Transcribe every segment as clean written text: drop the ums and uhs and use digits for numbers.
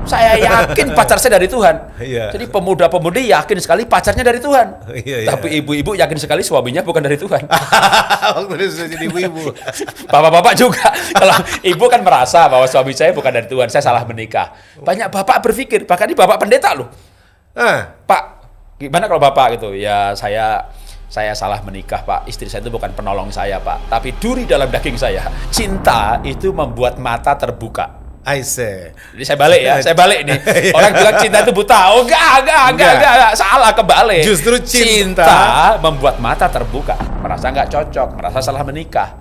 Saya yakin pacar saya dari Tuhan. Iya. Jadi pemuda-pemudi yakin sekali pacarnya dari Tuhan. Iya. Tapi ibu-ibu yakin sekali suaminya bukan dari Tuhan. Waktu dia sudah jadi ibu-ibu. Bapak-bapak juga. Kalau ibu kan merasa bahwa suami saya bukan dari Tuhan, saya salah menikah. Banyak bapak berpikir, bahkan ini bapak pendeta loh. Pak, gimana kalau bapak gitu? Ya saya salah menikah, Pak. Istri saya itu bukan penolong saya, Pak. Tapi duri dalam daging saya. Cinta itu membuat mata terbuka. I say. Jadi saya balik nih. Orang bilang cinta itu buta. Oh enggak. Salah, kebalik. Justru cinta membuat mata terbuka. Merasa nggak cocok, merasa salah menikah.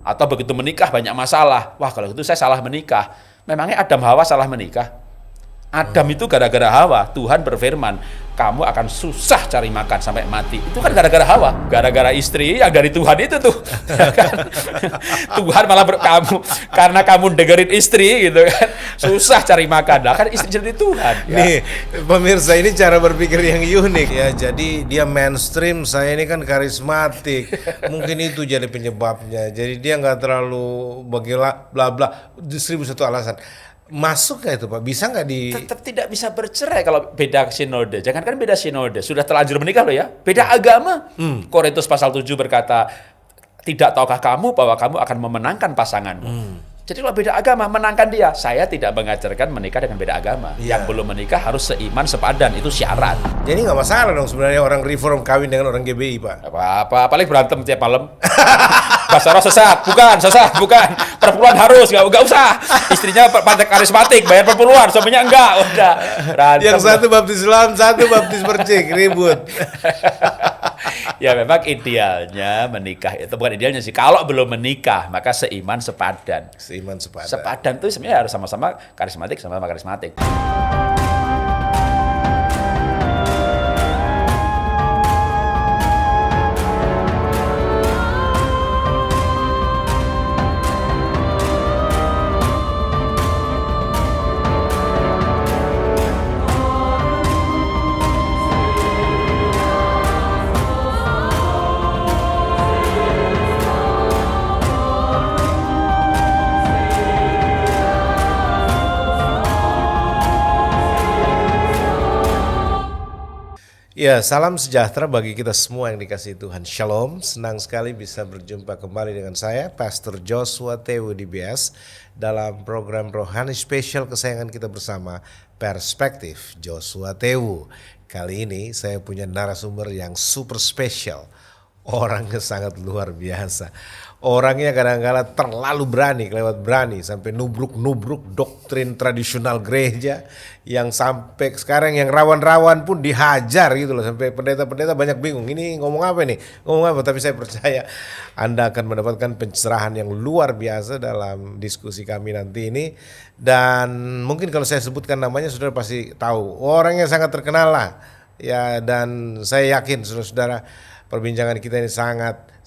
Atau begitu menikah banyak masalah. Wah, kalau itu saya salah menikah. Memangnya Adam Hawa salah menikah? Adam itu gara-gara Hawa. Tuhan berfirman, kamu akan susah cari makan sampai mati. Itu kan gara-gara Hawa, gara-gara istri yang dari Tuhan itu tuh. Tuhan malah karena kamu dengerin istri gitu kan, susah cari makan. Nah, kan istri dari Tuhan. Nih, pemirsa, ini cara berpikir yang unik ya. Jadi dia mainstream, saya ini kan karismatik. Mungkin itu jadi penyebabnya. Jadi dia nggak terlalu bla bla 1001 alasan. Masuk nggak itu Pak? Bisa nggak Tetap tidak bisa bercerai kalau beda sinode. Jangankan beda sinode, sudah terlanjur menikah loh ya. Beda agama. Korintus pasal 7 berkata, tidak tahukah kamu bahwa kamu akan memenangkan pasanganmu? Jadi kalau beda agama, menangkan dia. Saya tidak mengajarkan menikah dengan beda agama. Yang belum menikah harus seiman, sepadan. Itu syarat. Jadi nggak masalah dong sebenarnya orang reform kawin dengan orang GBI, Pak? Apa-apa, paling berantem tiap malam. Basara sesat, bukan. Perpuluhan harus, nggak usah. Istrinya partai karismatik, bayar perpuluhan, suaminya enggak. Udah, berantem. Yang satu baptis Islam, satu baptis percik, ribut. Ya memang idealnya menikah itu, bukan idealnya sih. Kalau belum menikah, maka seiman, sepadan. Sepadan itu sebenarnya harus sama-sama karismatik. Ya, salam sejahtera bagi kita semua yang dikasihi Tuhan. Shalom, senang sekali bisa berjumpa kembali dengan saya, Pastor Joshua Tewu DBS, dalam program Rohani Spesial kesayangan kita bersama, Perspektif Joshua Tewu. Kali ini saya punya narasumber yang super spesial, orangnya sangat luar biasa. Orangnya kadang-kadang terlalu kelewat berani, sampai nubruk doktrin tradisional gereja, yang sampai sekarang yang rawan-rawan pun dihajar gitu loh, sampai pendeta-pendeta banyak bingung, ini ngomong apa, tapi saya percaya Anda akan mendapatkan pencerahan yang luar biasa dalam diskusi kami nanti ini. Dan mungkin kalau saya sebutkan namanya saudara pasti tahu, orangnya sangat terkenal lah ya, dan saya yakin saudara-saudara perbincangan kita ini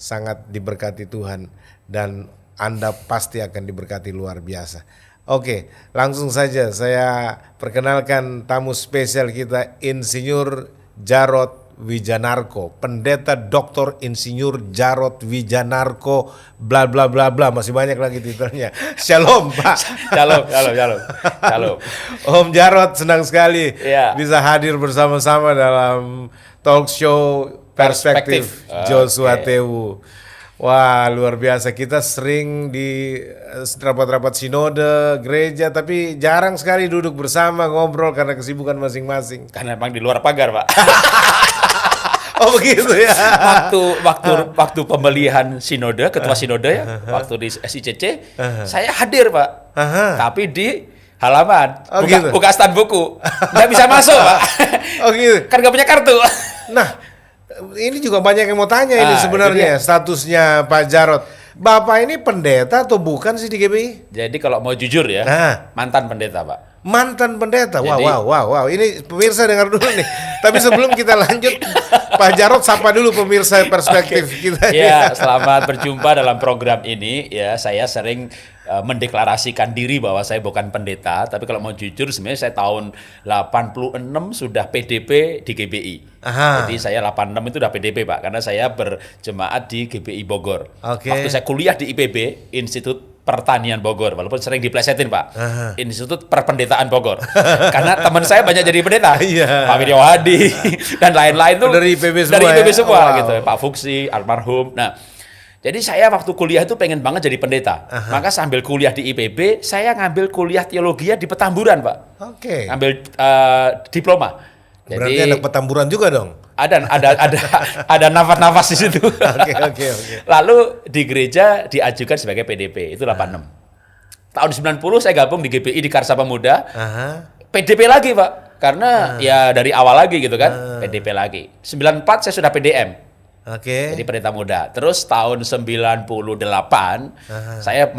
sangat diberkati Tuhan, dan Anda pasti akan diberkati luar biasa. Oke, langsung saja saya perkenalkan tamu spesial kita, Insinyur Jarod Wijanarko, Pendeta Dr. Insinyur Jarod Wijanarko, bla bla bla bla, masih banyak lagi titelnya. Shalom Pak. Shalom. Om Jarod, senang sekali bisa hadir bersama-sama dalam talk show Perspektif Joshua Tewu. Wah, luar biasa. Kita sering di rapat-rapat sinode gereja, tapi jarang sekali duduk bersama ngobrol karena kesibukan masing-masing. Karena memang di luar pagar, Pak. Oh begitu ya. Waktu pemilihan sinode, ketua sinode ya, waktu di SICC, saya hadir, Pak. Tapi di halaman, buka stand buku, nggak bisa masuk, Pak. Oh gitu. Kan nggak punya kartu. Nah, ini juga banyak yang mau tanya ini sebenarnya statusnya Pak Jarod. Bapak ini pendeta atau bukan sih di GBI? Jadi kalau mau jujur ya, mantan pendeta, Pak. Mantan pendeta. Wow. Ini pemirsa dengar dulu nih. Tapi sebelum kita lanjut, Pak Jarod sapa dulu pemirsa Perspektif kita. Ya, selamat berjumpa dalam program ini. Ya, saya sering mendeklarasikan diri bahwa saya bukan pendeta, tapi kalau mau jujur sebenarnya saya tahun 86 sudah PDP di GBI. Jadi saya 86 itu udah PDP, Pak, karena saya berjemaat di GBI Bogor. Waktu saya kuliah di IPB, Institut Pertanian Bogor, walaupun sering diplesetin Pak. Institut Perpendetaan Bogor. Karena teman saya banyak jadi pendeta. Iya. Pak Wiryo Hadi dan lain-lain tuh Dari IPB semua dari IPB ya? semua Wow. gitu. Pak Fuksi, almarhum. Nah, jadi saya waktu kuliah itu pengen banget jadi pendeta. Maka sambil kuliah di IPB, saya ngambil kuliah teologi di Petamburan, Pak. Oke. Ngambil diploma. Berarti anak Petamburan juga dong. Ada nafas-nafas di situ. Oke. Lalu di gereja diajukan sebagai PDP, itu 86. Tahun 90 saya gabung di GPI di Karsa Pemuda. PDP lagi, Pak. Karena ya dari awal lagi gitu kan, PDP lagi. 94 saya sudah PDM. Oke. Jadi pendeta muda. Terus tahun 98 saya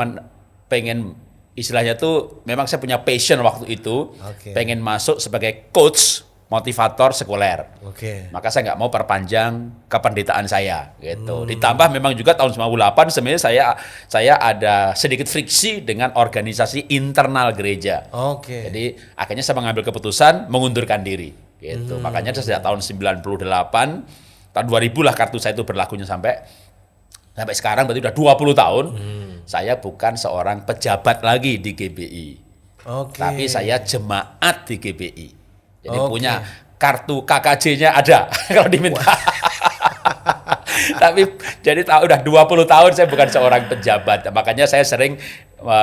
pengen istilahnya tuh memang saya punya passion waktu itu, pengen masuk sebagai coach motivator sekuler. Oke. Maka saya nggak mau perpanjang kependetaan saya gitu. Ditambah memang juga tahun 98 sebenarnya saya ada sedikit friksi dengan organisasi internal gereja. Oke. Jadi akhirnya saya mengambil keputusan mengundurkan diri gitu. Makanya sejak tahun 98 tahun 2000 lah kartu saya itu berlakunya sampai sekarang berarti udah 20 tahun. Saya bukan seorang pejabat lagi di GBI. Tapi saya jemaat di GBI. Jadi punya kartu KKJ-nya ada kalau diminta. Tapi jadi udah 20 tahun saya bukan seorang pejabat. Makanya saya sering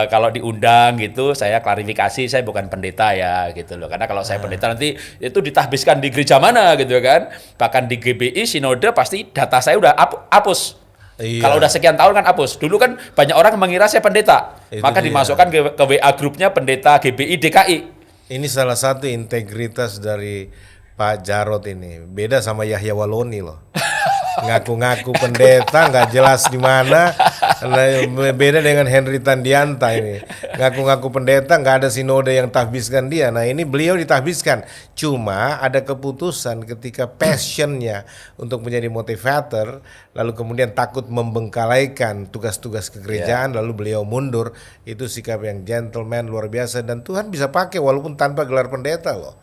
kalau diundang gitu saya klarifikasi saya bukan pendeta ya gitu loh. Karena kalau saya pendeta nanti itu ditahbiskan di gereja mana gitu kan. Bahkan di GBI sinode pasti data saya udah hapus. Iya. Kalau udah sekian tahun kan hapus. Dulu kan banyak orang mengira saya pendeta. Maka dimasukkan ke WA grupnya pendeta GBI DKI. Ini salah satu integritas dari Pak Jarod ini. Beda sama Yahya Waloni loh. Ngaku-ngaku pendeta, nggak jelas di mana. Beda dengan Henry Tandianta ini. Ngaku-ngaku pendeta, nggak ada sinode yang tahbiskan dia. Nah ini beliau ditahbiskan. Cuma ada keputusan ketika passionnya untuk menjadi motivator, lalu kemudian takut membengkalaikan tugas-tugas kegerejaan, lalu beliau mundur. Itu sikap yang gentleman luar biasa dan Tuhan bisa pakai walaupun tanpa gelar pendeta loh.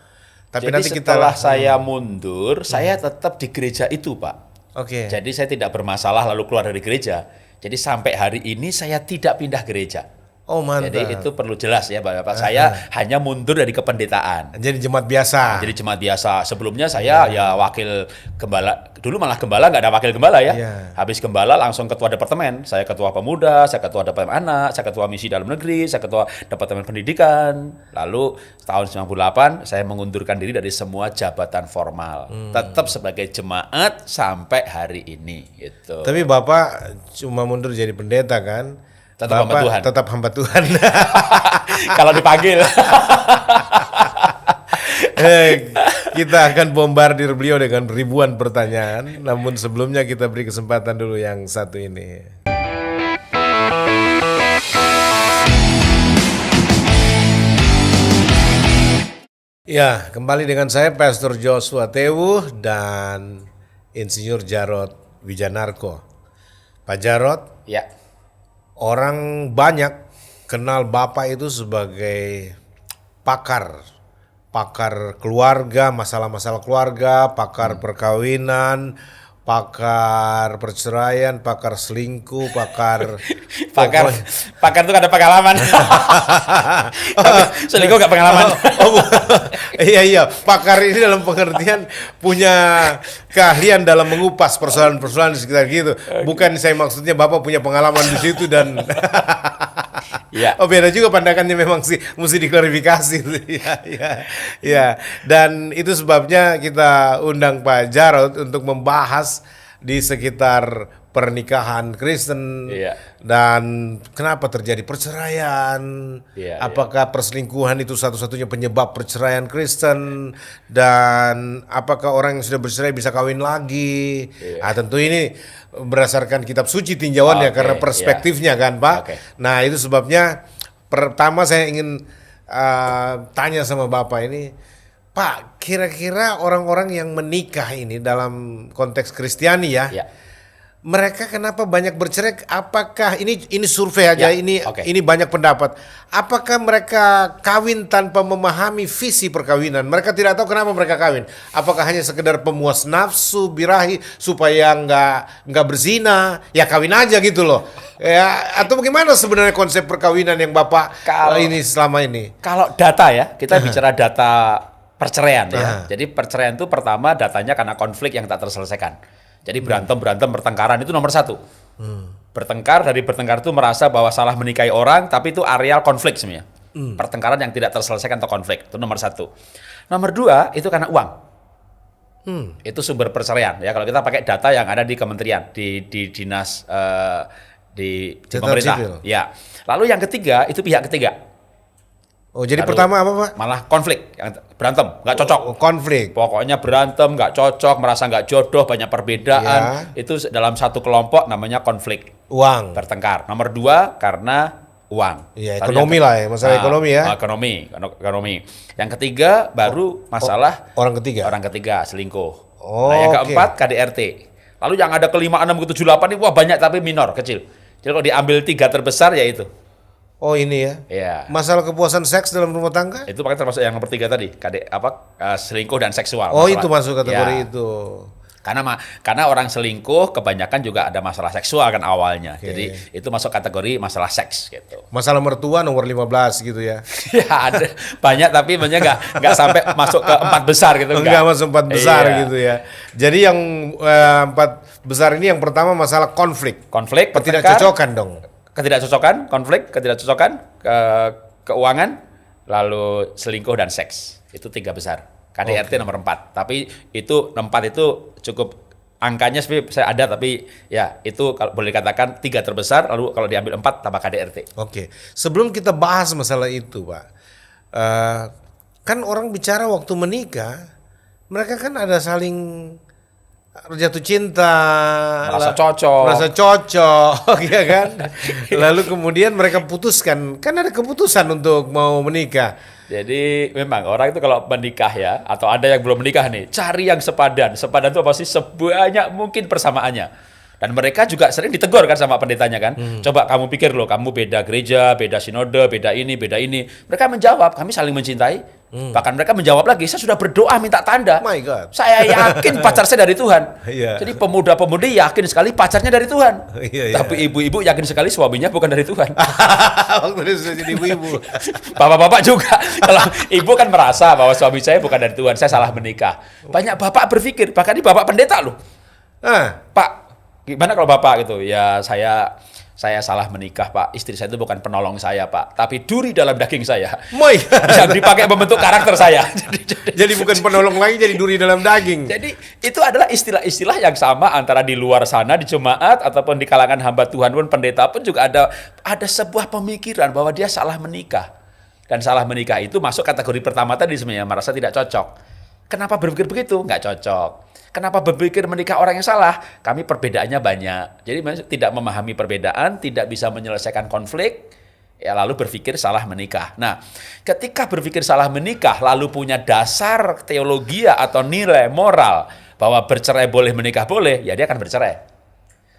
Tapi jadi nanti setelah saya mundur, saya tetap di gereja itu, Pak. Oke. Jadi saya tidak bermasalah lalu keluar dari gereja. Jadi sampai hari ini saya tidak pindah gereja. Oh mantap. Jadi itu perlu jelas ya Bapak. Saya hanya mundur dari kependetaan. Jadi jemaat biasa. Jadi jemaat biasa. Sebelumnya saya ya wakil gembala. Dulu malah gembala nggak ada wakil gembala ya. Habis gembala langsung ketua departemen. Saya ketua pemuda, saya ketua departemen anak, saya ketua misi dalam negeri, saya ketua departemen pendidikan. Lalu tahun 98 saya mengundurkan diri dari semua jabatan formal. Tetap sebagai jemaat sampai hari ini gitu. Tapi Bapak cuma mundur jadi pendeta kan? Tetap hamba Tuhan. Tetap hamba Tuhan. Kalau dipanggil. Kita akan bombardir beliau dengan ribuan pertanyaan. Namun sebelumnya kita beri kesempatan dulu yang satu ini. Ya, kembali dengan saya Pastor Joshua Tewu dan Insinyur Jarod Wijanarko. Pak Jarod. Ya. Orang banyak kenal Bapak itu sebagai pakar keluarga, masalah-masalah keluarga, pakar perkawinan, pakar perceraian, pakar selingkuh, pakar itu ada pengalaman. Selingkuh nggak pengalaman. Iya, pakar ini dalam pengertian punya keahlian dalam mengupas persoalan-persoalan di sekitar gitu. Bukan saya maksudnya Bapak punya pengalaman di situ dan ya. Oh beda juga pandangannya memang sih mesti diklarifikasi. Ya. Dan itu sebabnya kita undang Pak Jarod untuk membahas di sekitar pernikahan Kristen dan kenapa terjadi perceraian, apakah perselingkuhan itu satu-satunya penyebab perceraian Kristen dan apakah orang yang sudah bercerai bisa kawin lagi. Tentu ini berdasarkan kitab suci tinjauannya karena perspektifnya kan Pak. Nah itu sebabnya pertama saya ingin tanya sama Bapak ini, Pak, kira-kira orang-orang yang menikah ini dalam konteks Kristiani mereka kenapa banyak bercerai? Apakah ini survei aja, Ya, ini banyak pendapat. Apakah mereka kawin tanpa memahami visi perkawinan? Mereka tidak tahu kenapa mereka kawin. Apakah hanya sekedar pemuas nafsu, birahi supaya nggak berzina? Ya kawin aja gitu loh. Ya, atau bagaimana sebenarnya konsep perkawinan yang Bapak ini selama ini? Kalau data ya, kita bicara data perceraian ya. Jadi perceraian itu pertama datanya karena konflik yang tak terselesaikan. Jadi berantem, bertengkaran itu nomor satu. Bertengkar itu merasa bahwa salah menikahi orang, tapi itu areal konflik sebenarnya. Pertengkaran yang tidak terselesaikan atau konflik, itu nomor satu. Nomor dua, itu karena uang. Itu sumber perceraian. Ya, kalau kita pakai data yang ada di kementerian, di dinas, di pemerintah. Sipil. Ya. Lalu yang ketiga, itu pihak ketiga. Oh, jadi Lalu pertama apa, Pak? malah konflik, berantem, nggak cocok. Konflik. Pokoknya berantem, nggak cocok, merasa nggak jodoh, banyak perbedaan. Itu dalam satu kelompok namanya konflik. Uang. Bertengkar. Nomor dua, karena uang. Iya, ekonomi lah ya, masalah ekonomi ya. Ekonomi. Yang ketiga, baru masalah Orang ketiga. selingkuh. Oh, Nah, yang oke. keempat, KDRT. Lalu yang ada kelima, enam, ketujuh, delapan ini, wah banyak tapi minor, kecil. Jadi kalau diambil tiga terbesar, ya itu. Oh ini ya. Ya. Masalah kepuasan seks dalam rumah tangga? Itu pakai termasuk yang nomor tiga tadi, selingkuh dan seksual. Oh masalah. itu masuk kategori Ya. itu. Karena orang selingkuh kebanyakan juga ada masalah seksual kan awalnya. Jadi itu masuk kategori masalah seks gitu. Masalah mertua nomor 15 gitu ya. Ya ada banyak tapi maksudnya nggak sampai masuk ke 4 besar gitu Enggak masuk 4 besar Iya. gitu ya. Jadi yang 4 besar ini yang pertama masalah konflik. Konflik, Tidak bertengkar, cocokan dong. ketidakcocokan, keuangan, lalu selingkuh dan seks. Itu 3 besar. KDRT nomor 4. Tapi itu 4 itu cukup angkanya sebenarnya saya ada tapi ya itu kalau boleh dikatakan 3 terbesar lalu kalau diambil 4 tambah KDRT. Oke. Sebelum kita bahas masalah itu, Pak. Kan orang bicara waktu menikah, mereka kan ada saling jatuh cinta, merasa cocok, ya kan. Lalu kemudian mereka putuskan, kan ada keputusan untuk mau menikah. Jadi memang orang itu kalau menikah ya, atau ada yang belum menikah nih, cari yang sepadan. Sepadan itu apa sih? Sebanyak mungkin persamaannya. Dan mereka juga sering ditegur kan sama pendetanya kan. Coba kamu pikir loh, kamu beda gereja, beda sinode, beda ini. Mereka menjawab, kami saling mencintai. Bahkan mereka menjawab lagi, saya sudah berdoa minta tanda. My God. Saya yakin pacar saya dari Tuhan. Iya. Jadi pemuda-pemudi yakin sekali pacarnya dari Tuhan. Iya. Tapi ibu-ibu yakin sekali suaminya bukan dari Tuhan. Waktu dia sudah jadi ibu-ibu. Bapak-bapak juga. Kalau ibu kan merasa bahwa suami saya bukan dari Tuhan, saya salah menikah. Banyak bapak berpikir, bahkan ini bapak pendeta loh. Pak, gimana kalau bapak gitu? Ya saya salah menikah, Pak. Istri saya itu bukan penolong saya, Pak. Tapi duri dalam daging saya. Yang dipakai membentuk karakter saya. Jadi bukan penolong lagi, jadi duri dalam daging. Jadi itu adalah istilah-istilah yang sama antara di luar sana, di jemaat, ataupun di kalangan hamba Tuhan pun, pendeta pun juga ada sebuah pemikiran bahwa dia salah menikah. Dan salah menikah itu masuk kategori pertama tadi sebenarnya, merasa tidak cocok. Kenapa berpikir begitu? Nggak cocok. Kenapa berpikir menikah orang yang salah? Kami perbedaannya banyak. Jadi tidak memahami perbedaan, tidak bisa menyelesaikan konflik, ya lalu berpikir salah menikah. Nah, ketika berpikir salah menikah, lalu punya dasar teologi atau nilai moral bahwa bercerai boleh, menikah boleh, ya dia akan bercerai.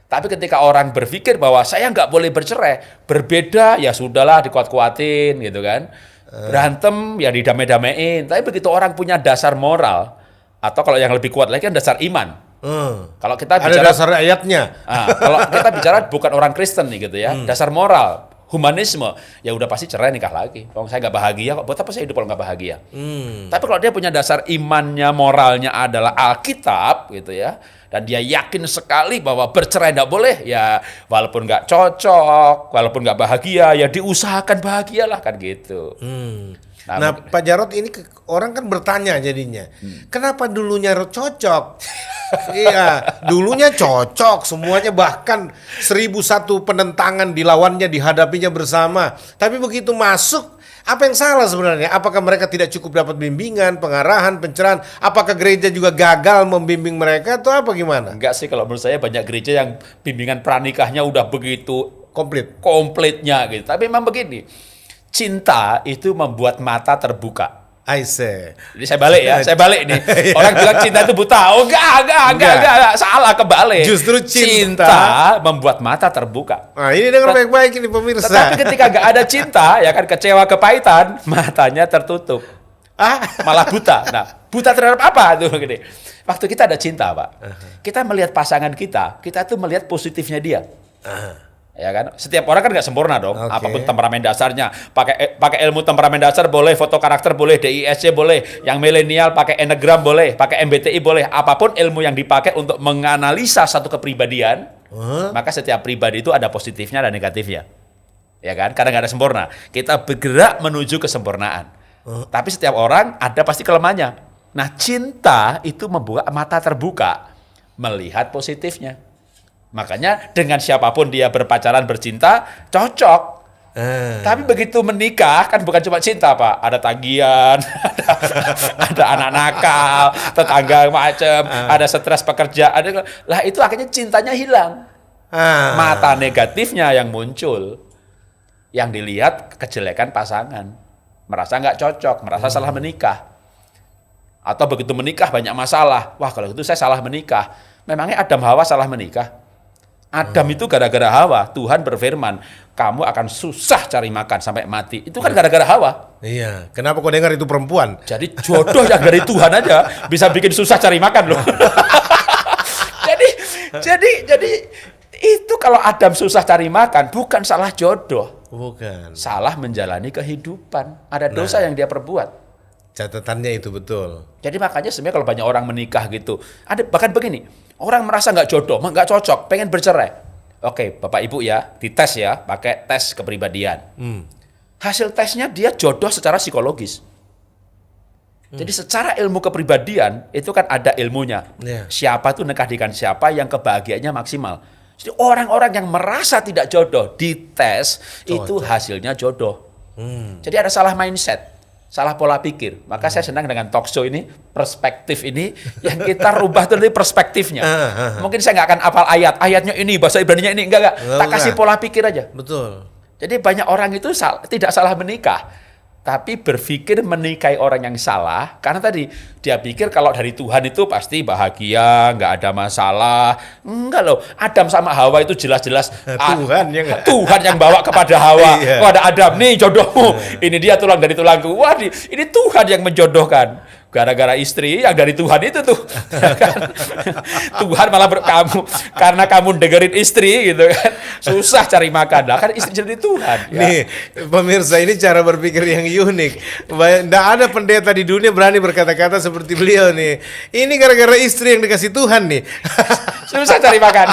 Tapi ketika orang berpikir bahwa saya nggak boleh bercerai, berbeda, ya sudahlah dikuat-kuatin gitu kan. Berantem, ya didamai-damein. Tapi begitu orang punya dasar moral, atau kalau yang lebih kuat lagi kan dasar iman. Kalau kita bicara ada dasar ayatnya. Kalau kita bicara bukan orang Kristen nih gitu ya, dasar moral, humanisme, ya udah pasti cerai nikah lagi. Kalau saya nggak bahagia, kok buat apa saya hidup kalau nggak bahagia? Tapi kalau dia punya dasar imannya, moralnya adalah Alkitab gitu ya, dan dia yakin sekali bahwa bercerai nggak boleh, ya walaupun nggak cocok, walaupun nggak bahagia, ya diusahakan bahagialah kan gitu. Nah, Pak Jarod ini orang kan bertanya jadinya, kenapa dulunya cocok? Iya, dulunya cocok semuanya, bahkan 1001 penentangan dilawannya, dihadapinya bersama. Tapi begitu masuk, apa yang salah sebenarnya? Apakah mereka tidak cukup dapat bimbingan, pengarahan, pencerahan? Apakah gereja juga gagal membimbing mereka atau apa gimana? Enggak sih, kalau menurut saya banyak gereja yang bimbingan pranikahnya udah begitu komplitnya gitu. Tapi memang begini, cinta itu membuat mata terbuka. I say. Jadi saya balik nih. Orang bilang cinta itu buta. Oh enggak. Salah, kebalik. Justru cinta membuat mata terbuka. Nah, ini dengar baik-baik ini pemirsa. Tetapi ketika nggak ada cinta, ya kan kecewa kepahitan, matanya tertutup. Malah buta. Nah, buta terhadap apa tuh gini. Waktu kita ada cinta, Pak. Kita melihat pasangan kita tuh melihat positifnya dia. Ya kan? Setiap orang kan nggak sempurna dong. Okay. Apapun temperamen dasarnya. Pakai ilmu temperamen dasar boleh, foto karakter boleh, DISC boleh, yang milenial pakai Enneagram boleh, pakai MBTI boleh. Apapun ilmu yang dipakai untuk menganalisa satu kepribadian, maka setiap pribadi itu ada positifnya dan negatifnya. Ya kan? Karena nggak ada sempurna. Kita bergerak menuju kesempurnaan. Tapi setiap orang ada pasti kelemahannya. Nah, cinta itu membuat mata terbuka melihat positifnya. Makanya dengan siapapun dia berpacaran, bercinta, cocok. Tapi begitu menikah, kan bukan cuma cinta, Pak. Ada tagihan, ada anak nakal, tetangga macam, ada stres pekerjaan. Lah itu akhirnya cintanya hilang. Mata negatifnya yang muncul. Yang dilihat kejelekan pasangan. Merasa nggak cocok, merasa salah menikah. Atau begitu menikah banyak masalah. Wah, kalau itu saya salah menikah. Memangnya Adam Hawa salah menikah? Adam itu gara-gara Hawa, Tuhan berfirman, kamu akan susah cari makan sampai mati. Itu kan gara-gara Hawa. Iya, kenapa kau dengar itu perempuan? Jadi jodoh yang dari Tuhan aja bisa bikin susah cari makan loh. jadi itu kalau Adam susah cari makan bukan salah jodoh. Bukan. Salah menjalani kehidupan. Ada dosa yang dia perbuat. Catatannya itu betul. Jadi makanya sebenarnya kalau banyak orang menikah gitu, ada bahkan begini, orang merasa nggak jodoh, nggak cocok, pengen bercerai. Oke, Bapak Ibu ya, dites ya, pakai tes kepribadian. Hasil tesnya dia jodoh secara psikologis. Jadi secara ilmu kepribadian itu kan ada ilmunya. Siapa tuh nikah dengan siapa yang kebahagiaannya maksimal. Jadi orang-orang yang merasa tidak jodoh dites itu hasilnya jodoh. Jadi ada salah mindset. Salah pola pikir. Maka saya senang dengan talk show ini, perspektif ini, yang kita rubah tuh dari perspektifnya. Mungkin saya nggak akan hafal ayatnya ini, bahasa Ibraninya ini, enggak. Tak kasih pola pikir aja. Betul. Jadi banyak orang itu tidak salah menikah, tapi berpikir menikahi orang yang salah, karena tadi dia pikir kalau dari Tuhan itu pasti bahagia, nggak ada masalah. Enggak loh, Adam sama Hawa itu jelas-jelas Tuhan yang bawa kepada Hawa. Oh, ada Adam nih jodohmu, ini dia tulang dari tulangku. Wah, ini Tuhan yang menjodohkan. Gara-gara istri yang dari Tuhan itu tuh. Tuhan malah karena kamu dengerin istri gitu kan. Susah cari makan. Lah kan istri jadi Tuhan. Ya. Nih, pemirsa, ini cara berpikir yang unik. Nggak ada pendeta di dunia berani berkata-kata seperti beliau nih. Ini gara-gara istri yang dikasih Tuhan nih. Susah cari makan.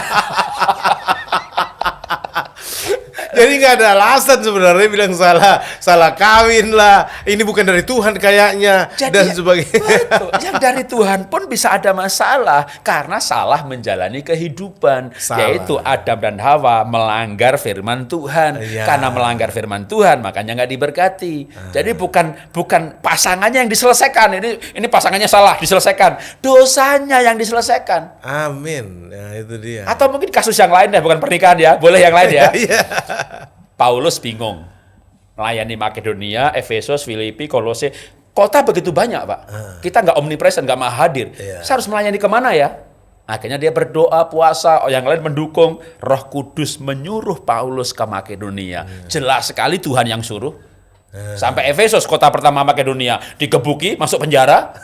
Jadi nggak ada alasan sebenarnya bilang salah kawin lah. Ini bukan dari Tuhan kayaknya. Jadi, dan sebagainya. Betul. Yang dari Tuhan pun bisa ada masalah karena salah menjalani kehidupan. Yaitu Adam dan Hawa melanggar firman Tuhan. Karena melanggar firman Tuhan makanya nggak diberkati. Jadi bukan pasangannya yang diselesaikan. Ini pasangannya salah diselesaikan. Dosanya yang diselesaikan. Amin. Nah, itu dia. Atau mungkin kasus yang lain ya, bukan pernikahan ya. Boleh yang lain ya. Paulus bingung melayani Makedonia, Efesus, Filipi, Kolose, kota begitu banyak Pak. Kita nggak omnipresent, nggak maha hadir. Saya harus melayani kemana ya? Akhirnya dia berdoa, puasa, yang lain mendukung. Roh Kudus menyuruh Paulus ke Makedonia. Jelas sekali Tuhan yang suruh. Sampai Efesus, kota pertama Makedonia, digebuki, masuk penjara.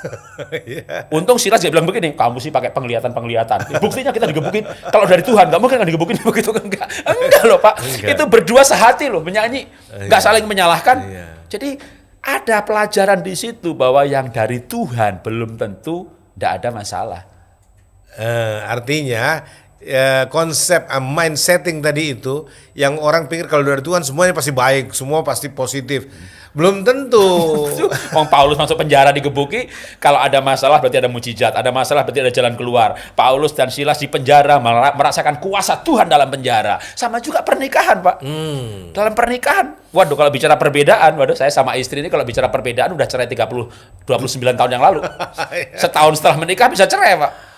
Untung Silas dia bilang begini, kamu sih pakai penglihatan. Buktinya kita digebukin. Kalau dari Tuhan, nggak mungkin nggak digebukin begitu. Enggak loh Pak. Itu berdua sehati loh, menyanyi. Nggak saling menyalahkan. Jadi ada pelajaran di situ bahwa yang dari Tuhan belum tentu nggak ada masalah. Artinya konsep mind setting tadi itu yang orang pikir kalau dari Tuhan semuanya pasti baik, semua pasti positif. Belum tentu. Wong Paulus masuk penjara digebuki, kalau ada masalah berarti ada mujizat, ada masalah berarti ada jalan keluar. Paulus dan Silas di penjara merasakan kuasa Tuhan dalam penjara. Sama juga pernikahan, Pak. Dalam pernikahan, waduh kalau bicara perbedaan, saya sama istri ini kalau bicara perbedaan udah cerai 29 tahun yang lalu. Setahun setelah menikah bisa cerai, Pak.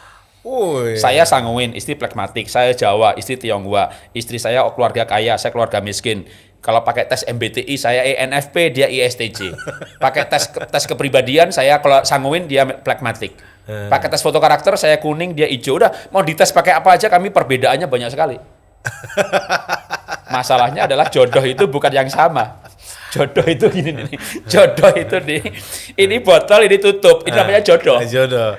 Saya Sanguin, istri pragmatik, saya Jawa, istri Tionghoa, istri saya keluarga kaya, saya keluarga miskin. Kalau pakai tes MBTI saya ENFP, dia ISTJ. Pakai tes kepribadian saya kalau sanguin dia pragmatik. Pakai tes foto karakter saya kuning, dia hijau. Udah mau dites pakai apa aja kami perbedaannya banyak sekali. Masalahnya adalah jodoh itu bukan yang sama. Jodoh itu gini nih. Jodoh itu ini botol, ini tutup. Ini namanya jodoh. Jodoh.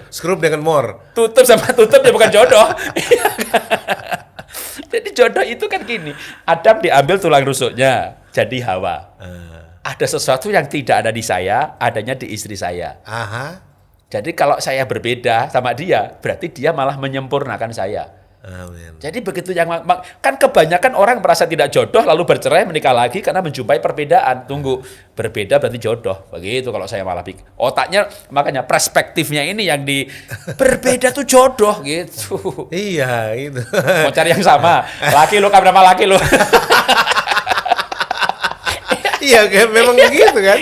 Skrup dengan more. Tutup sama tutup dia bukan jodoh. Jadi jodoh itu kan gini. Adam diambil tulang rusuknya, jadi Hawa. Ada sesuatu yang tidak ada di saya, adanya di istri saya. Aha. Jadi kalau saya berbeda sama dia, berarti dia malah menyempurnakan saya. Amin. Jadi begitu kan kebanyakan orang merasa tidak jodoh lalu bercerai menikah lagi karena menjumpai perbedaan. Tunggu, berbeda berarti jodoh. Begitu kalau saya malah pikir. Otaknya makanya perspektifnya ini yang berbeda tuh jodoh gitu. Iya, gitu. Mau cari yang sama. Laki lu kan berapa laki lu? Iya, kayak memang begitu kan.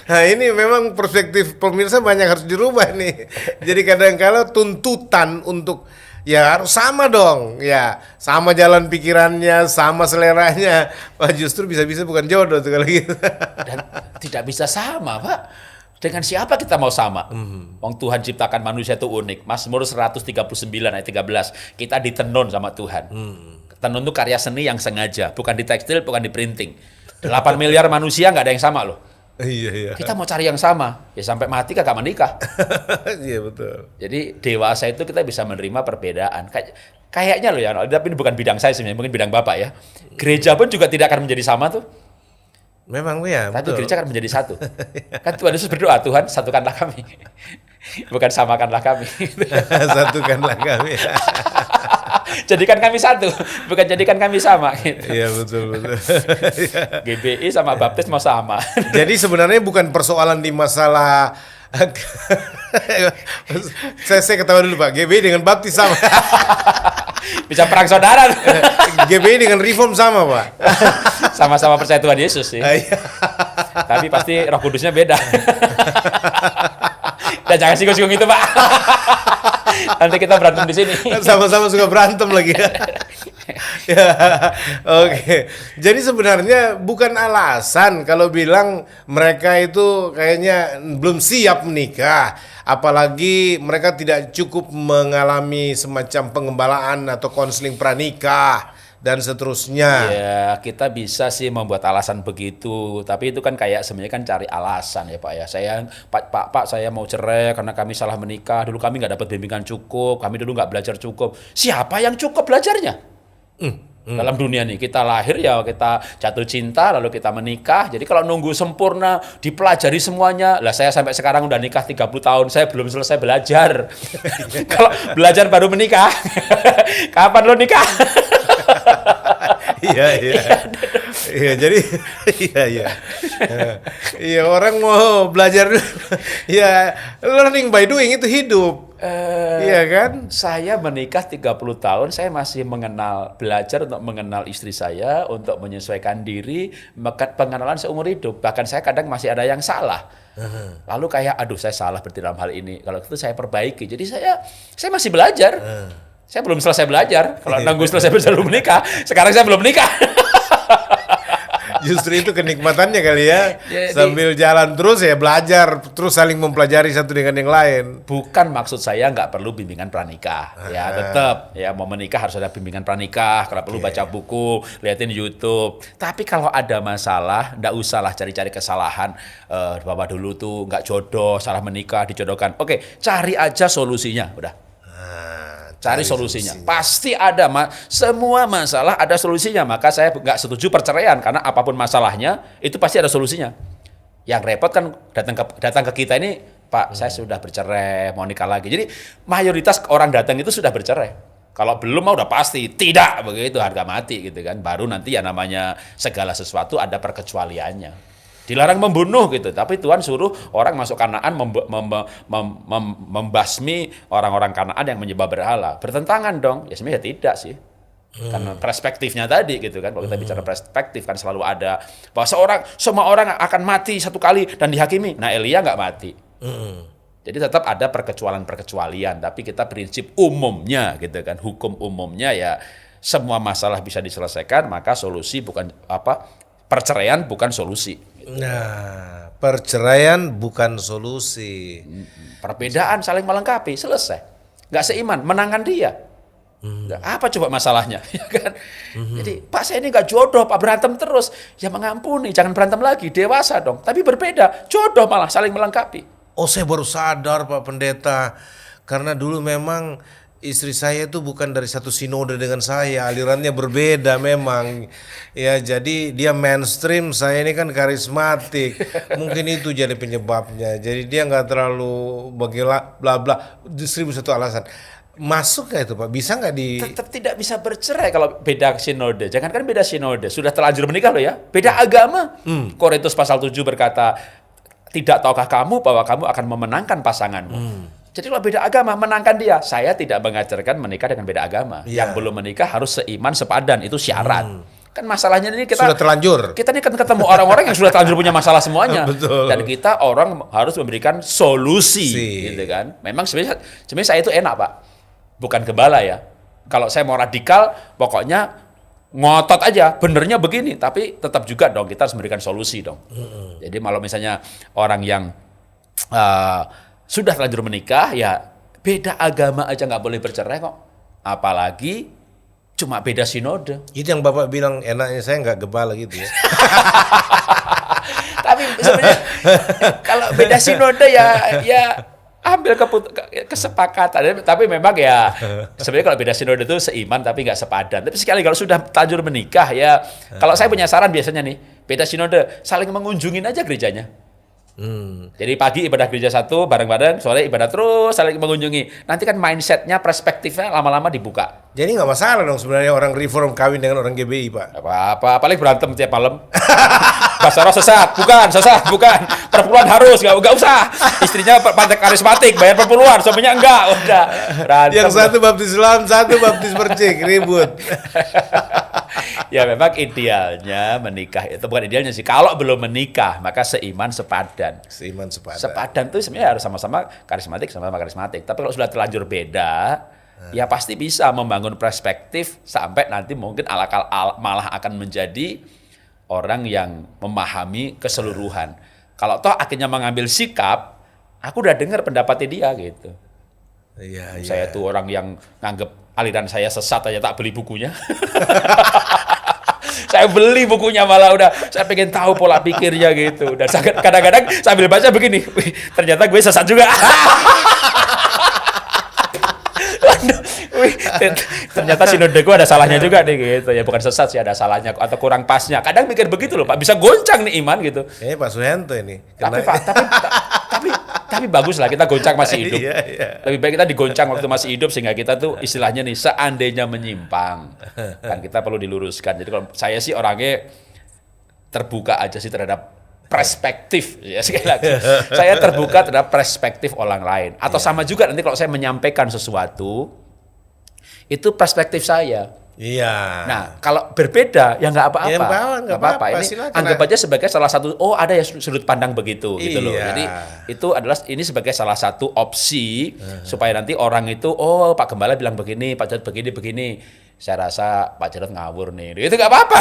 Nah ini memang perspektif pemirsa banyak harus dirubah nih. Jadi kadang-kala tuntutan untuk ya harus sama dong, ya sama jalan pikirannya, sama seleranya. Wah justru bisa-bisa bukan jodoh tuh kalau gitu. Dan tidak bisa sama, Pak. Dengan siapa kita mau sama? Wong Tuhan ciptakan manusia itu unik. Mazmur 139 ayat 13. Kita ditenun sama Tuhan. Tenun itu karya seni yang sengaja, bukan di tekstil, bukan di printing. 8 miliar manusia nggak ada yang sama loh. Iya. Kita mau cari yang sama, ya sampai mati kagak menikah. Iya betul. Jadi dewasa itu kita bisa menerima perbedaan. Kayaknya loh ya, tapi ini bukan bidang saya sebenarnya, mungkin bidang Bapak ya. Gereja pun juga tidak akan menjadi sama tuh. Memang ya, Tapi betul. gereja akan menjadi satu. Kan Tuhan Yesus berdoa, Tuhan satukanlah kami. Bukan samakanlah kami. Satukanlah kami. Jadikan kami satu, bukan jadikan kami sama. Gitu. Iya betul. GBI sama baptis mau sama. Jadi sebenarnya bukan persoalan di masalah saya ketawa dulu Pak, GBI dengan baptis sama. Bisa perang saudara. GBI dengan reform sama Pak. Sama-sama percaya Tuhan Yesus sih. Tapi pasti Roh Kudusnya beda. Dan jangan singgung-singgung itu Pak. Nanti kita berantem di sini. Sama-sama suka berantem lagi. Ya, oke. Jadi sebenarnya bukan alasan kalau bilang mereka itu kayaknya belum siap menikah. Apalagi mereka tidak cukup mengalami semacam pengembalaan atau konseling pranikah dan seterusnya. Ya, kita bisa sih membuat alasan begitu, tapi itu kan kayak sebenarnya kan cari alasan ya Pak ya. Pak, saya mau cerai karena kami salah menikah. Dulu kami nggak dapat bimbingan cukup, kami dulu nggak belajar cukup. Siapa yang cukup belajarnya? Dalam dunia nih, kita lahir ya kita jatuh cinta, lalu kita menikah. Jadi kalau nunggu sempurna, dipelajari semuanya. Lah saya sampai sekarang udah nikah 30 tahun, saya belum selesai belajar. Kalau belajar baru menikah, kapan lo nikah? Iya, jadi iya orang mau belajar ya learning by doing itu hidup. Iya kan? Saya menikah 30 tahun, saya masih belajar untuk mengenal istri saya, untuk menyesuaikan diri, pengenalan seumur hidup. Bahkan saya kadang masih ada yang salah. Lalu kayak, aduh saya salah berarti dalam hal ini. Kalau itu saya perbaiki. Jadi saya masih belajar. Saya belum selesai belajar. Kalau nunggu selesai belajar belum menikah, sekarang saya belum menikah. Justru itu kenikmatannya kali ya. Jadi, sambil jalan terus ya belajar, terus saling mempelajari satu dengan yang lain. Bukan maksud saya nggak perlu bimbingan pranikah. Ya tetap ya mau menikah harus ada bimbingan pranikah. Kalau perlu baca buku, liatin YouTube. Tapi kalau ada masalah, nggak usahlah cari-cari kesalahan. Bapak dulu tuh nggak jodoh, salah menikah, dijodohkan. Oke, cari aja solusinya. Udah. Cari solusinya. Pasti ada, semua masalah ada solusinya. Maka saya nggak setuju perceraian karena apapun masalahnya itu pasti ada solusinya. Yang repot kan datang ke kita ini, Pak, saya sudah bercerai, mau nikah lagi. Jadi mayoritas orang datang itu sudah bercerai. Kalau belum mah udah pasti tidak begitu, harga mati gitu kan. Baru nanti ya namanya segala sesuatu ada perkecualiannya. Dilarang membunuh gitu, tapi Tuhan suruh orang masuk Kanaan membasmi orang-orang Kanaan yang menyembah berhala. Bertentangan dong? Ya sebenarnya tidak sih. Karena perspektifnya tadi gitu kan. Kalau kita bicara perspektif kan selalu ada bahwa semua orang akan mati satu kali dan dihakimi. Nah, Elia nggak mati. Jadi tetap ada perkecualian, tapi kita prinsip umumnya gitu kan. Hukum umumnya ya semua masalah bisa diselesaikan, maka solusi bukan perceraian bukan solusi. Nah, perceraian bukan solusi. Perbedaan saling melengkapi, selesai. Nggak seiman, menangkan dia. Apa coba masalahnya? Ya kan? Jadi, Pak saya ini nggak jodoh, Pak berantem terus. Ya mengampuni, jangan berantem lagi, dewasa dong. Tapi berbeda, jodoh malah saling melengkapi. Oh, saya baru sadar Pak Pendeta, karena dulu memang istri saya itu bukan dari satu sinode dengan saya, alirannya berbeda memang. Ya, jadi dia mainstream, saya ini kan karismatik. Mungkin itu jadi penyebabnya. Jadi dia nggak terlalu bla bla, 1001 alasan. Masuk nggak itu Pak? Bisa nggak di... Tetap tidak bisa bercerai kalau beda sinode. Jangankan beda sinode, sudah terlanjur menikah loh ya. Beda agama. Korintus pasal 7 berkata, tidak tahukah kamu bahwa kamu akan memenangkan pasanganmu. Jadi kalau beda agama, menangkan dia. Saya tidak mengajarkan menikah dengan beda agama. Yang belum menikah harus seiman, sepadan. Itu syarat. Kan masalahnya ini kita... Sudah terlanjur. Kita ini kan ketemu orang-orang yang sudah terlanjur punya masalah semuanya. Betul. Dan kita orang harus memberikan solusi. Gitu kan. Memang sebenarnya saya itu enak Pak. Bukan gembala ya. Kalau saya mau radikal, pokoknya ngotot aja, benernya begini. Tapi tetap juga dong, kita harus memberikan solusi dong. Jadi kalau misalnya orang yang sudah terlanjur menikah, ya beda agama aja nggak boleh bercerai kok. Apalagi cuma beda sinode. Itu yang Bapak bilang enaknya saya nggak gembala gitu ya. Tapi sebenarnya kalau beda sinode ya ambil kesepakatan. Tapi memang ya sebenarnya kalau beda sinode itu seiman tapi nggak sepadan. Tapi sekali kalau sudah terlanjur menikah ya, kalau saya punya saran biasanya nih, beda sinode saling mengunjungin aja gerejanya. Jadi pagi ibadah gereja satu bareng-bareng, sore ibadah terus saling mengunjungi. Nanti kan mindsetnya, perspektifnya lama-lama dibuka. Jadi nggak masalah dong sebenarnya orang reform kawin dengan orang GBI Pak. Apa paling berantem tiap malam. Pastor sesat, bukan. Perpuluhan harus, nggak usah. Istrinya partai karismatik, bayar perpuluhan, suaminya enggak, udah. Berantem. Yang satu baptis Islam, satu baptis percik, ribut. Ya memang idealnya menikah itu bukan idealnya sih. Kalau belum menikah maka seiman sepadan. Seiman sepadan. Sepadan itu sebenarnya harus sama-sama karismatik. Tapi kalau sudah terlanjur beda, ya pasti bisa membangun perspektif sampai nanti mungkin malah akan menjadi orang yang memahami keseluruhan. Kalau toh akhirnya mengambil sikap, aku udah dengar pendapatnya dia gitu. Iya. Saya tuh orang yang nganggep aliran saya sesat aja tak beli bukunya. Saya beli bukunya malah udah saya pengen tahu pola pikirnya gitu. Dan kadang-kadang sambil baca begini, wih, ternyata gue sesat juga. Wih, ternyata sinode gue ada salahnya juga nih gitu. Ya bukan sesat sih, ada salahnya atau kurang pasnya. Kadang mikir begitu loh Pak, bisa goncang nih iman gitu. Pak Suhento ini. Tapi Pak, tapi bagus lah kita goncang masih hidup. Iya. Lebih baik kita digoncang waktu masih hidup sehingga kita tuh istilahnya nih seandainya menyimpang kan kita perlu diluruskan. Jadi kalau saya sih orangnya terbuka aja sih terhadap perspektif ya sekali lagi. Saya terbuka terhadap perspektif orang lain. Atau sama juga nanti kalau saya menyampaikan sesuatu itu perspektif saya. Iya. Nah, kalau berbeda ya nggak apa-apa. Ya, nggak apa-apa. Ini Silakan. anggap aja sebagai salah satu ada ya sudut pandang begitu gitu loh. Iya. Jadi itu adalah ini sebagai salah satu opsi supaya nanti orang itu Pak Gembala bilang begini, Pak Jarod begini. Saya rasa Pak Jarod ngawur nih. Itu nggak apa-apa.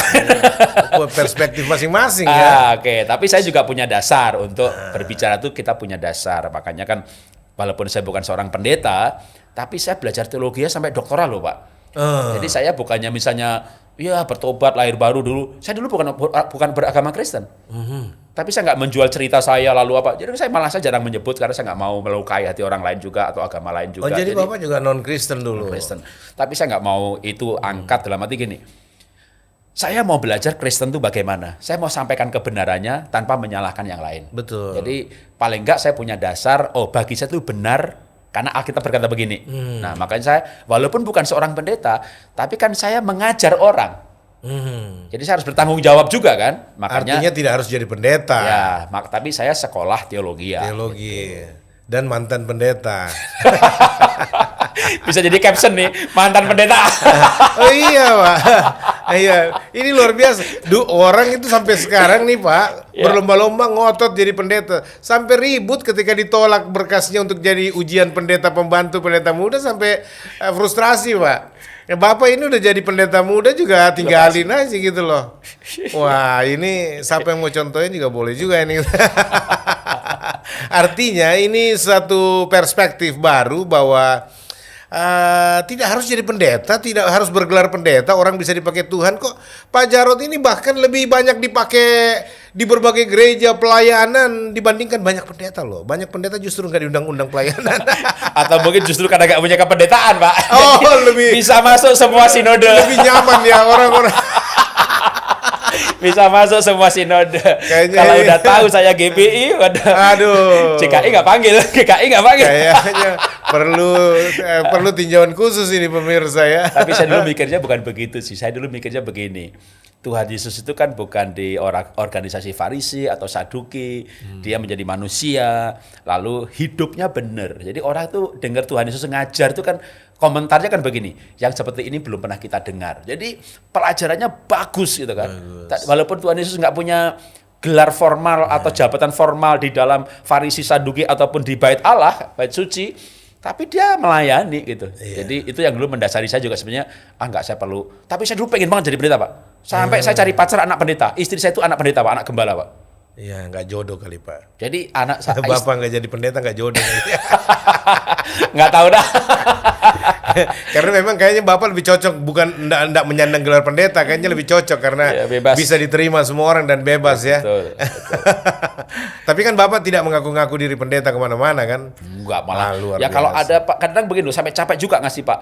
Perspektif masing-masing ya. Oke, tapi saya juga punya dasar untuk berbicara tuh kita punya dasar. Makanya kan walaupun saya bukan seorang pendeta, tapi saya belajar teologi sampai doktoral loh, Pak. Jadi saya bukannya misalnya ya bertobat lahir baru dulu. Saya dulu bukan beragama Kristen. Tapi saya nggak menjual cerita saya lalu apa. Jadi saya jarang menyebut karena saya nggak mau melukai hati orang lain juga atau agama lain juga. Jadi Bapak juga non Kristen dulu. Kristen. Tapi saya nggak mau itu angkat dalam arti gini. Saya mau belajar Kristen itu bagaimana. Saya mau sampaikan kebenarannya tanpa menyalahkan yang lain. Betul. Jadi paling nggak saya punya dasar. Bagi saya itu benar. Karena Alkitab berkata begini. Nah, makanya saya walaupun bukan seorang pendeta, tapi kan saya mengajar orang. Jadi saya harus bertanggung jawab juga kan. Makanya artinya tidak harus jadi pendeta. Ya, tapi saya sekolah teologi ya. Teologi. Dan mantan pendeta. Bisa jadi caption nih, mantan pendeta. Oh iya, Pak. Iya, ini luar biasa. Orang itu sampai sekarang nih, Pak, berlomba-lomba ngotot jadi pendeta. Sampai ribut ketika ditolak berkasnya untuk jadi ujian pendeta pembantu pendeta muda sampai frustrasi, Pak. Ya Bapak ini udah jadi pendeta muda juga tinggalin aja gitu loh. Wah ini siapa yang mau contohin juga boleh juga ini. Artinya ini satu perspektif baru bahwa tidak harus jadi pendeta, tidak harus bergelar pendeta, orang bisa dipakai Tuhan kok. Pak Jarod ini bahkan lebih banyak dipakai di berbagai gereja pelayanan dibandingkan banyak pendeta loh. Banyak pendeta justru nggak diundang-undang pelayanan. Atau mungkin justru karena nggak punya kependetaan, Pak. Oh, Jadi lebih bisa masuk semua sinode. lebih nyaman ya orang-orang. Bisa masuk semua sinode. Kayaknya Kalau ini- udah tahu saya GBI, waduh. Aduh. CKI nggak panggil, GKI nggak panggil. Kayaknya perlu tinjauan khusus ini pemirsa ya. Tapi saya dulu mikirnya bukan begitu sih. Saya dulu mikirnya begini. Tuhan Yesus itu kan bukan di organisasi Farisi atau Saduki. Dia menjadi manusia, lalu hidupnya benar. Jadi orang itu dengar Tuhan Yesus ngajar itu kan komentarnya kan begini. Yang seperti ini belum pernah kita dengar. Jadi pelajarannya bagus gitu kan. Walaupun Tuhan Yesus nggak punya gelar formal atau jabatan formal di dalam Farisi, Saduki ataupun di Bait Allah, Bait Suci, tapi dia melayani gitu. Jadi itu yang dulu mendasari saya juga sebenarnya enggak saya perlu. Tapi saya dulu pengen banget jadi pendeta, Pak. Sampai saya cari pacar anak pendeta. Istri saya itu anak pendeta, Pak, anak gembala, Pak. Iya, nggak jodoh kali Pak. Jadi anak saya Bapak nggak jadi pendeta nggak jodoh kali. nggak tahu dah. Karena memang kayaknya Bapak lebih cocok, bukan ndak menyandang gelar pendeta, kayaknya lebih cocok karena Ya, bebas. bisa diterima semua orang dan bebas ya. Betul. Tapi kan Bapak tidak mengaku-ngaku diri pendeta kemana-mana kan? Enggak malah. Luar Ya kalau biasa. ada Pak, kadang begini loh, sampai capek juga ngasih Pak.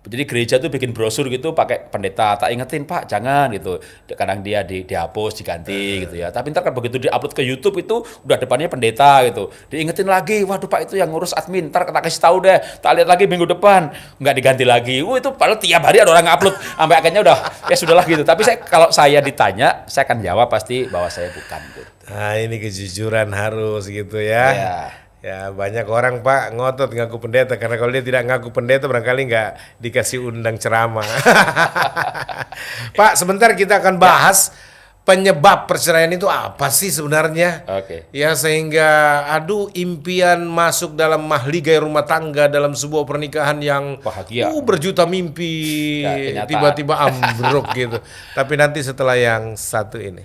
Jadi gereja tuh bikin brosur gitu pakai pendeta, tak ingetin Pak jangan gitu. Kadang dia dihapus, diganti gitu ya. Tapi ntar kan begitu diupload ke YouTube itu udah depannya pendeta gitu. Diingetin lagi, waduh Pak itu yang ngurus admin, ntar kita kasih tahu deh. Tak lihat lagi minggu depan, nggak diganti lagi. Itu padahal tiap hari ada orang upload, sampai akhirnya udah ya sudahlah gitu. Tapi kalau saya ditanya, saya akan jawab pasti bahwa saya bukan gitu. Nah ini kejujuran harus gitu ya. Ya. Ya banyak orang Pak ngotot ngaku pendeta karena kalau dia tidak ngaku pendeta barangkali nggak dikasih undang ceramah. Pak sebentar kita akan bahas penyebab perceraian itu apa sih sebenarnya? Oke. Ya sehingga impian masuk dalam mahligai rumah tangga dalam sebuah pernikahan yang Bahagia. berjuta mimpi Ya, kenyataan. tiba-tiba ambruk gitu. Tapi nanti setelah yang satu ini.